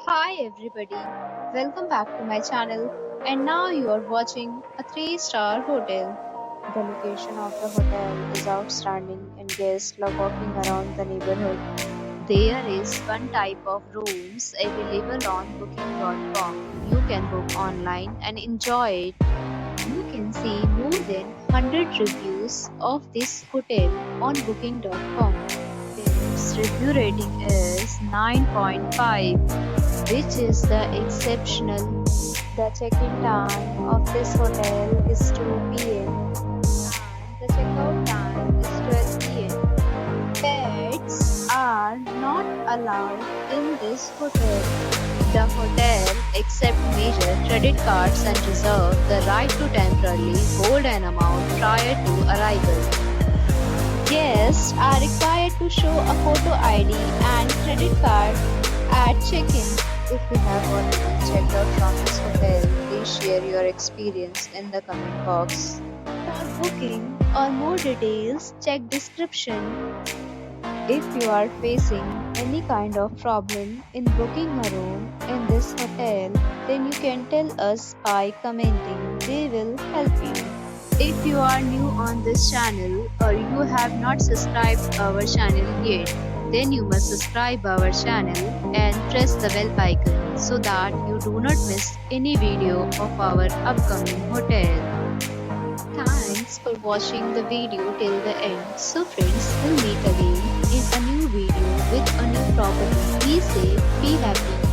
Hi everybody, welcome back to my channel and now you are watching a 3-star hotel. The location of the hotel is outstanding and guests love walking around the neighborhood. There is one type of rooms available on booking.com. You can book online and enjoy it. You can see more than 100 reviews of this hotel on booking.com. Its review rating is 9.5, which is the exceptional. The check-in time of this hotel is 2 p.m. and the checkout time is 12 p.m. Pets are not allowed in this hotel. The hotel accepts major credit cards and reserves the right to temporarily hold an amount prior to arrival. Guests are required to show a photo ID and credit card at check-in. If you have already checked out from this hotel, please share your experience in the comment box. For booking or more details, check description. If you are facing any kind of problem in booking a room in this hotel, then you can tell us by commenting. We will help you. If you are new on this channel or you have not subscribed our channel yet, then you must subscribe our channel and press the bell icon so that you do not miss any video of our upcoming hotel. Thanks for watching the video till the end. So friends, we'll meet again in a new video with a new property. Be safe, be happy.